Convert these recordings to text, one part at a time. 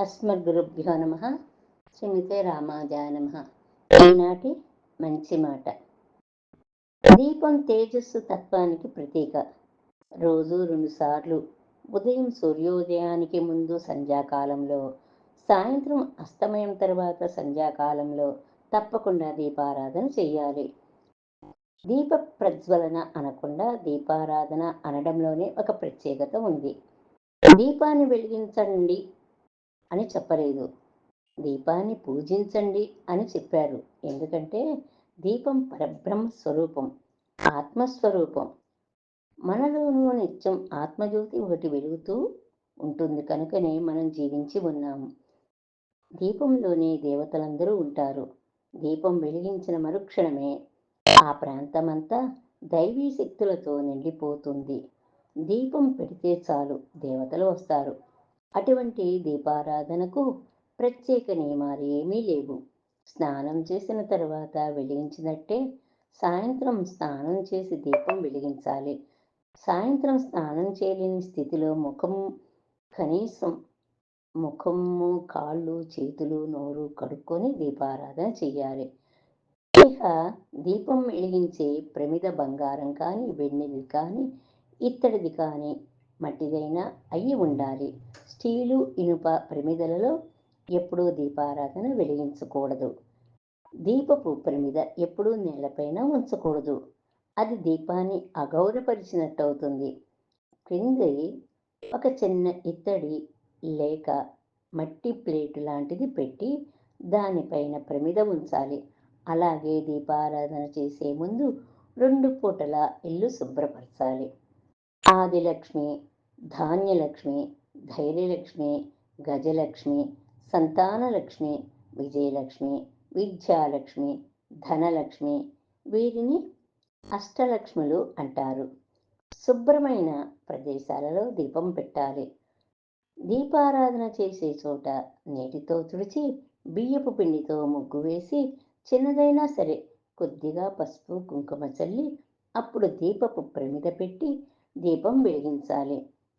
అస్మద్గురుభ్యో నమ. శ్రీమతే రామాజాయ నమ. ఈనాటి మంచి మాట. దీపం తేజస్సు తత్వానికి ప్రతీక. రోజు 2 సార్లు, ఉదయం సూర్యోదయానికి ముందు సంధ్యాకాలంలో, సాయంత్రం అస్తమయం తర్వాత సంధ్యాకాలంలో తప్పకుండా దీపారాధన చెయ్యాలి. దీప ప్రజ్వలన అనకుండా దీపారాధన అనడంలోనే ఒక ప్రత్యేకత ఉంది. దీపాన్ని వెలిగించండి అని చెప్పలేదు, దీపాన్ని పూజించండి అని చెప్పారు. ఎందుకంటే దీపం పరబ్రహ్మ స్వరూపం, ఆత్మస్వరూపం. మనలోనూ నిత్యం ఆత్మజ్యోతి ఒకటి వెలుగుతూ ఉంటుంది కనుకనే మనం జీవించి ఉన్నాము. దీపంలోనే దేవతలందరూ ఉంటారు. దీపం వెలిగించిన మరుక్షణమే ఆ ప్రాంతమంతా దైవీ శక్తులతో నిండిపోతుంది. దీపం పెడితే చాలు దేవతలు వస్తారు. అటువంటి దీపారాధనకు ప్రత్యేక నియమాలు ఏమీ లేవు. స్నానం చేసిన తర్వాత వెలిగించినట్టే సాయంత్రం స్నానం చేసి దీపం వెలిగించాలి. సాయంత్రం స్నానం చేయలేని స్థితిలో కనీసం ముఖము, కాళ్ళు, చేతులు, నోరు కడుక్కొని దీపారాధన చెయ్యాలి. ఇక దీపం వెలిగించే ప్రమిద బంగారం కానీ, వెన్నెది కానీ, ఇత్తడిది కానీ, మట్టిదైనా అయి ఉండాలి. స్టీలు, ఇనుప ప్రమిదలలో ఎప్పుడూ దీపారాధన వెలిగించకూడదు. దీపపు ప్రమిద ఎప్పుడూ నేలపైన ఉంచకూడదు. అది దీపాన్ని అగౌరవపరిచినట్టు అవుతుంది. క్రింది ఒక చిన్న ఇత్తడి లేక మట్టి ప్లేటు లాంటిది పెట్టి దానిపైన ప్రమిద ఉంచాలి. అలాగే దీపారాధన చేసే ముందు 2 పూటల ఇల్లు శుభ్రపరచాలి. ఆదిలక్ష్మి, ధాన్యలక్ష్మి, ధైర్యలక్ష్మి, గజలక్ష్మి, సంతానలక్ష్మి, విజయలక్ష్మి, విద్యాలక్ష్మి, ధనలక్ష్మి, వీరిని అష్టలక్ష్ములు అంటారు. శుభ్రమైన ప్రదేశాలలో దీపం పెట్టాలి. దీపారాధన చేసే చోట నీటితో తుడిచి బియ్యపు పిండితో ముగ్గు వేసి చిన్నదైనా సరే కొద్దిగా పసుపు కుంకుమ చల్లి అప్పుడు దీపపు ప్రమిద పెట్టి దీపం వెలిగించాలి.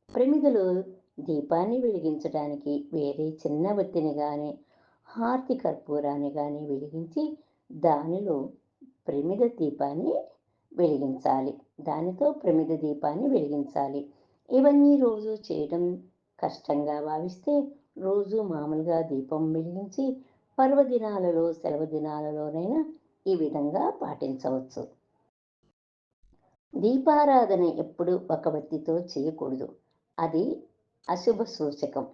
ప్రమిదలో దీపాన్ని వెలిగించడానికి వేరే చిన్న వత్తిని కానీ, హారతి కర్పూరాన్ని కానీ వెలిగించి దానితో ప్రమిద దీపాన్ని వెలిగించాలి. ఇవన్నీ రోజు చేయడం కష్టంగా భావిస్తే రోజు మామూలుగా దీపం వెలిగించి పర్వదినాలలో, సెలవు దినాలలోనైనా ఈ విధంగా పాటించవచ్చు. దీపారాధన ఎప్పుడు ఒక వత్తితో చేయకూడదు. అది అశుభ సూచకం.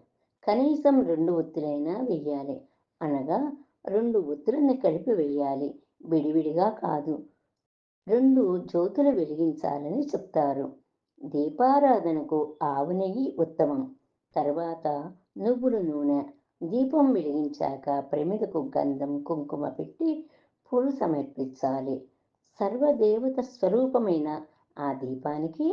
కనీసం 2 ఒత్తులైనా వెయ్యాలి. అనగా 2 ఒత్తులను కలిపి వెయ్యాలి, విడివిడిగా కాదు. 2 జ్యోతులు వెలిగించాలని చెప్తారు. దీపారాధనకు ఆవు నెయ్యి ఉత్తమం. తర్వాత నువ్వుల నూనె. దీపం వెలిగించాక ప్రమిదకు గంధం, కుంకుమ పెట్టి పూలు సమర్పించాలి. సర్వదేవత స్వరూపమైన ఆ దీపానికి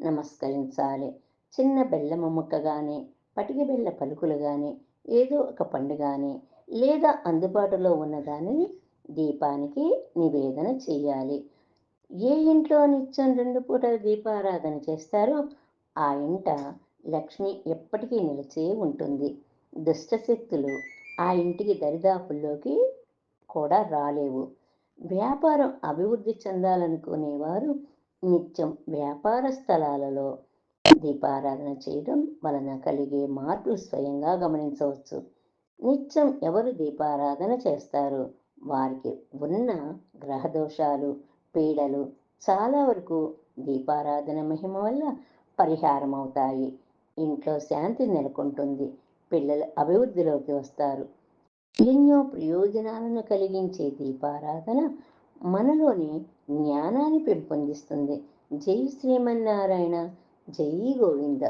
నమస్కరించాలి. చిన్న బెల్లము ముక్క కానీ, పటిక బెల్ల పలుకులు కానీ, ఏదో ఒక పండు కానీ, లేదా అందుబాటులో ఉన్న దానిని దీపానికి నివేదన చేయాలి. ఏ ఇంట్లో నిత్యం 2 పూటల దీపారాధన చేస్తారో ఆ ఇంట లక్ష్మి ఎప్పటికీ నిలిచే ఉంటుంది. దుష్టశక్తులు ఆ ఇంటికి దరిదాపుల్లోకి కూడా రాలేవు. వ్యాపారం అభివృద్ధి చెందాలనుకునేవారు నిత్యం వ్యాపార స్థలాలలో దీపారాధన చేయడం వలన కలిగే మార్పులు స్వయంగా గమనించవచ్చు. నిత్యం ఎవరు దీపారాధన చేస్తారో వారికి ఉన్న గ్రహదోషాలు, పీడలు చాలా వరకు దీపారాధన మహిమ వల్ల పరిహారం అవుతాయి. ఇంట్లో శాంతి నెలకొంటుంది. పిల్లలు అభివృద్ధిలోకి వస్తారు. ఎన్నో ప్రయోజనాలను కలిగించే దీపారాధన మనలోని జ్ఞానాన్ని పెంపొందిస్తుంది. జై శ్రీమన్నారాయణ, జై గోవింద.